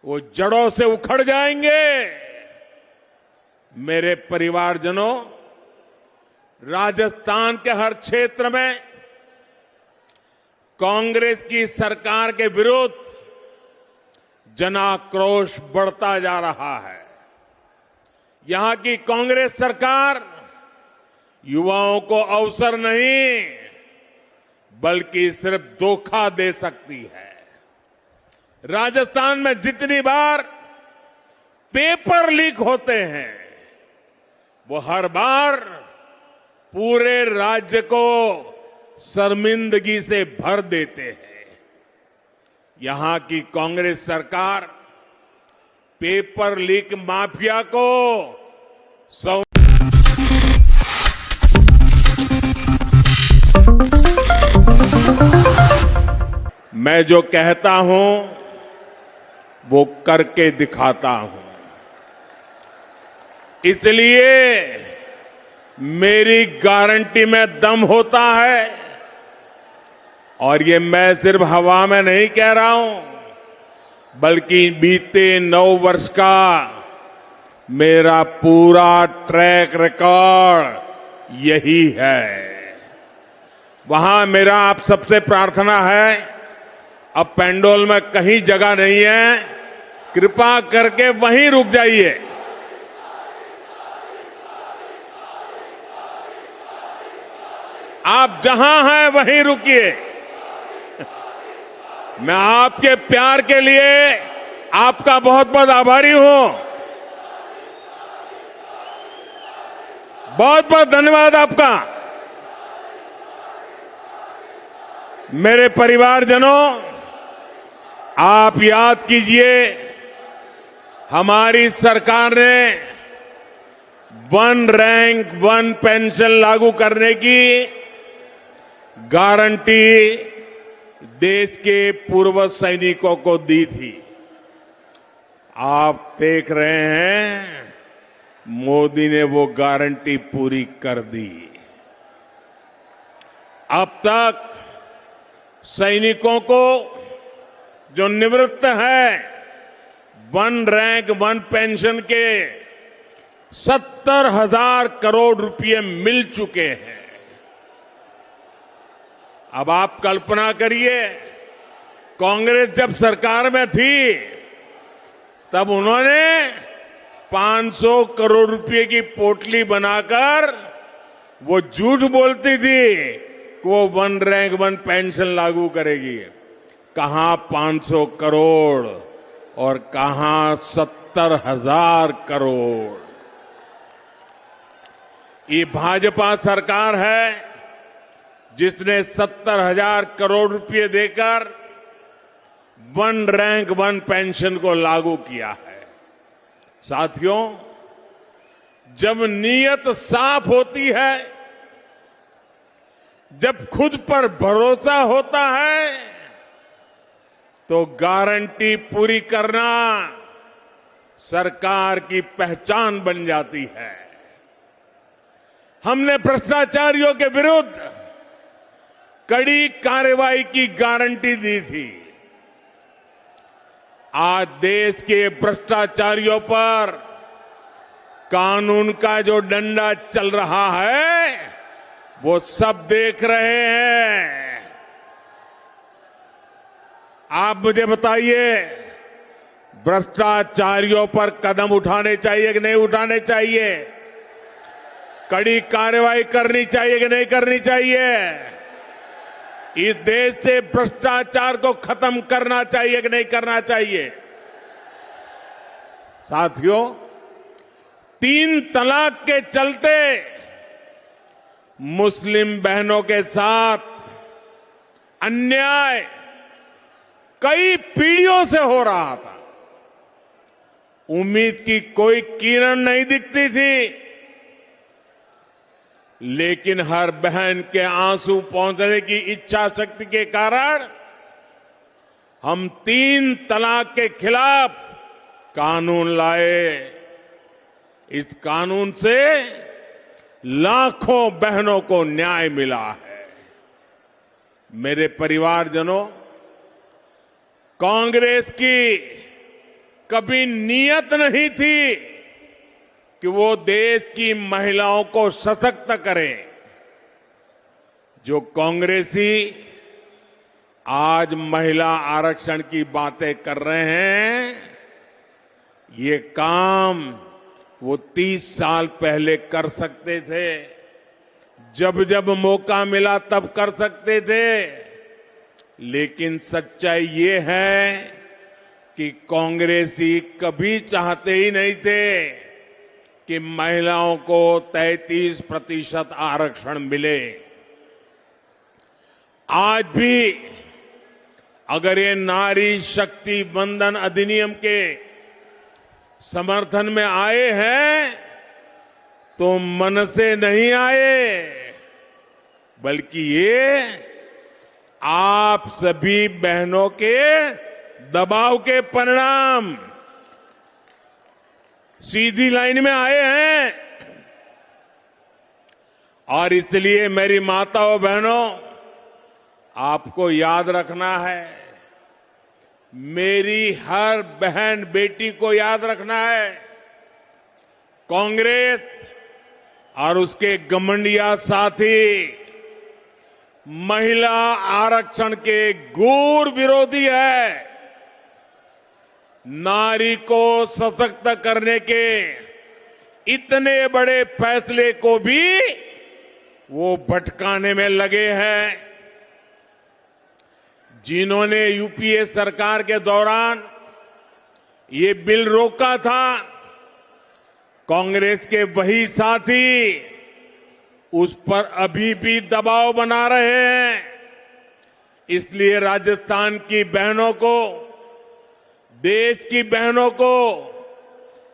वो जड़ों से उखड़ जाएंगे। मेरे परिवारजनों, राजस्थान के हर क्षेत्र में कांग्रेस की सरकार के विरुद्ध जनाक्रोश बढ़ता जा रहा है। यहां की कांग्रेस सरकार युवाओं को अवसर नहीं बल्कि सिर्फ धोखा दे सकती है। राजस्थान में जितनी बार पेपर लीक होते हैं वो हर बार पूरे राज्य को शर्मिंदगी से भर देते हैं। यहां की कांग्रेस सरकार पेपर लीक माफिया को मैं जो कहता हूं वो करके दिखाता हूं। इसलिए मेरी गारंटी में दम होता है और ये मैं सिर्फ हवा में नहीं कह रहा हूं बल्कि बीते 9 वर्ष का मेरा पूरा ट्रैक रिकॉर्ड यही है। वहां मेरा आप सबसे प्रार्थना है, अब पेंडोल में कहीं जगह नहीं है, कृपा करके वहीं रुक जाइए। आप जहां हैं वहीं रुकिए। मैं आपके प्यार के लिए आपका बहुत बहुत आभारी हूं। बहुत बहुत धन्यवाद आपका। मेरे परिवारजनों, आप याद कीजिए, हमारी सरकार ने 1 रैंक 1 पेंशन लागू करने की गारंटी देश के पूर्व सैनिकों को दी थी। आप देख रहे हैं मोदी ने वो गारंटी पूरी कर दी। अब तक सैनिकों को जो निवृत्त है 1 रैंक 1 पेंशन के 70,000 करोड़ रुपए मिल चुके हैं। अब आप कल्पना करिए, कांग्रेस जब सरकार में थी तब उन्होंने 500 करोड़ रुपए की पोटली बनाकर वो झूठ बोलती थी कि वो 1 रैंक 1 पेंशन लागू करेगी। कहां 500 करोड़ और कहां 70,000 करोड़। ये भाजपा सरकार है जिसने 70,000 करोड़ रुपए देकर 1 रैंक 1 पेंशन को लागू किया है। साथियों, जब नीयत साफ होती है, जब खुद पर भरोसा होता है तो गारंटी पूरी करना सरकार की पहचान बन जाती है। हमने भ्रष्टाचारियों के विरुद्ध कड़ी कार्रवाई की गारंटी दी थी। आज देश के भ्रष्टाचारियों पर कानून का जो डंडा चल रहा है वो सब देख रहे हैं। आप मुझे बताइए, भ्रष्टाचारियों पर कदम उठाने चाहिए कि नहीं उठाने चाहिए? कड़ी कार्रवाई करनी चाहिए कि नहीं करनी चाहिए? इस देश से भ्रष्टाचार को खत्म करना चाहिए कि नहीं करना चाहिए? साथियों, 3 तलाक के चलते मुस्लिम बहनों के साथ अन्याय कई पीढ़ियों से हो रहा था। उम्मीद की कोई किरण नहीं दिखती थी, लेकिन हर बहन के आंसू पहुंचने की इच्छा शक्ति के कारण हम 3 तलाक के खिलाफ कानून लाए। इस कानून से लाखों बहनों को न्याय मिला है। मेरे परिवारजनों, कांग्रेस की कभी नीयत नहीं थी कि वो देश की महिलाओं को सशक्त करें। जो कांग्रेसी आज महिला आरक्षण की बातें कर रहे हैं, ये काम वो 30 साल पहले कर सकते थे। जब जब मौका मिला तब कर सकते थे। लेकिन सच्चाई ये है कि कांग्रेसी कभी चाहते ही नहीं थे कि महिलाओं को 33% आरक्षण मिले। आज भी अगर ये नारी शक्ति वंदन अधिनियम के समर्थन में आए हैं तो मन से नहीं आए, बल्कि ये आप सभी बहनों के दबाव के परिणाम सीधी लाइन में आए हैं। और इसलिए मेरी माताओं बहनों, आपको याद रखना है, मेरी हर बहन बेटी को याद रखना है, कांग्रेस और उसके घमंडिया साथी महिला आरक्षण के घोर विरोधी है। नारी को सशक्त करने के इतने बड़े फैसले को भी वो भटकाने में लगे हैं। जिन्होंने यूपीए सरकार के दौरान ये बिल रोका था, कांग्रेस के वही साथी उस पर अभी भी दबाव बना रहे हैं। इसलिए राजस्थान की बहनों को, देश की बहनों को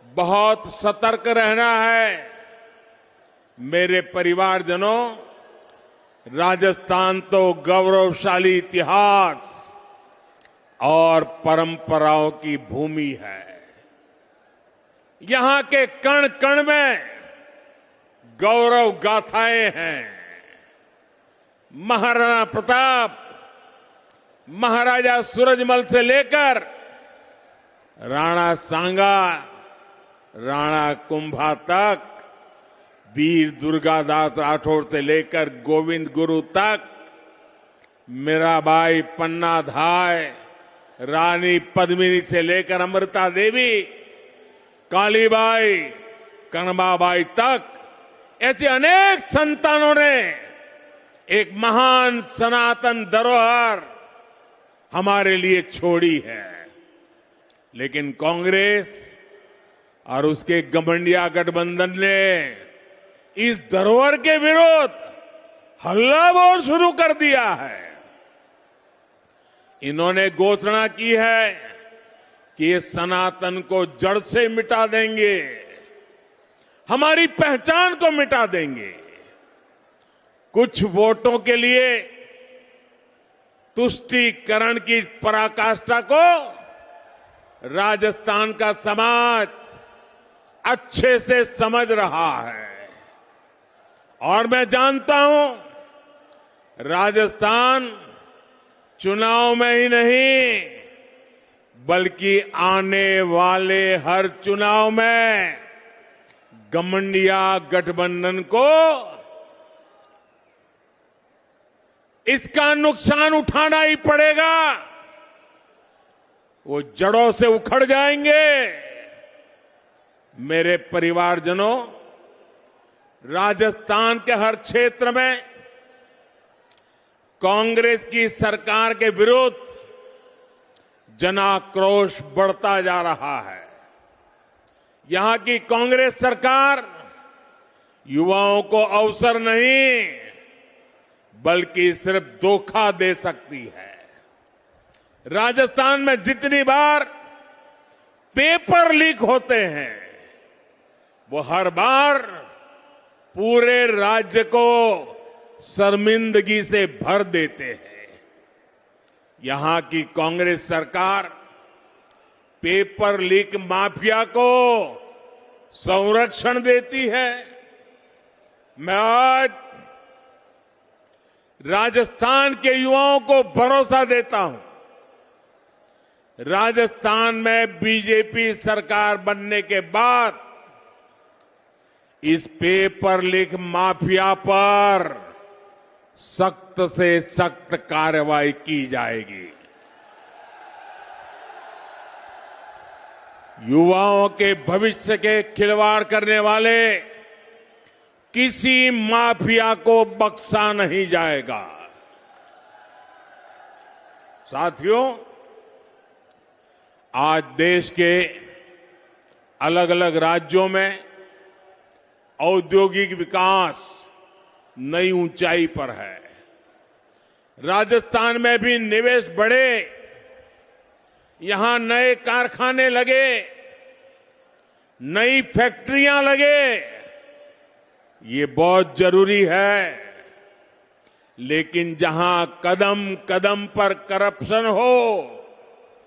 बहुत सतर्क रहना है। मेरे परिवारजनों, राजस्थान तो गौरवशाली इतिहास और परंपराओं की भूमि है। यहां के कण कण में गौरव गाथाएं हैं। महाराणा प्रताप, महाराजा सूरजमल से लेकर राणा सांगा, राणा कुंभा तक, वीर दुर्गादास राठौर से लेकर गोविंद गुरु तक, मीराबाई, पन्ना धाय, रानी पद्मिनी से लेकर अमृता देवी, कालीबाई, कनबाबाई तक, ऐसे अनेक संतानों ने एक महान सनातन धरोहर हमारे लिए छोड़ी है। लेकिन कांग्रेस और उसके घमंडिया गठबंधन ने इस धरोहर के विरोध हल्ला बोल शुरू कर दिया है। इन्होंने घोषणा की है कि ये सनातन को जड़ से मिटा देंगे, हमारी पहचान को मिटा देंगे। कुछ वोटों के लिए तुष्टीकरण की पराकाष्ठा को राजस्थान का समाज अच्छे से समझ रहा है। और मैं जानता हूं, राजस्थान चुनाव में ही नहीं बल्कि आने वाले हर चुनाव में घमंडिया गठबंधन को इसका नुकसान उठाना ही पड़ेगा। वो जड़ों से उखड़ जाएंगे। मेरे परिवारजनों, राजस्थान के हर क्षेत्र में कांग्रेस की सरकार के विरुद्ध जनाक्रोश बढ़ता जा रहा है। यहां की कांग्रेस सरकार युवाओं को अवसर नहीं बल्कि सिर्फ धोखा दे सकती है। राजस्थान में जितनी बार पेपर लीक होते हैं, वो हर बार पूरे राज्य को शर्मिंदगी से भर देते हैं। यहां की कांग्रेस सरकार पेपर लीक माफिया को संरक्षण देती है। मैं आज राजस्थान के युवाओं को भरोसा देता हूं राजस्थान में बीजेपी सरकार बनने के बाद इस पेपर लीक माफिया पर सख्त से सख्त कार्रवाई की जाएगी। युवाओं के भविष्य के खिलवाड़ करने वाले किसी माफिया को बख्शा नहीं जाएगा। साथियों, आज देश के अलग अलग राज्यों में औद्योगिक विकास नई ऊंचाई पर है। राजस्थान में भी निवेश बढ़े, यहां नए कारखाने लगे, नई फैक्ट्रियां लगे, ये बहुत जरूरी है। लेकिन जहां कदम कदम पर करप्शन हो,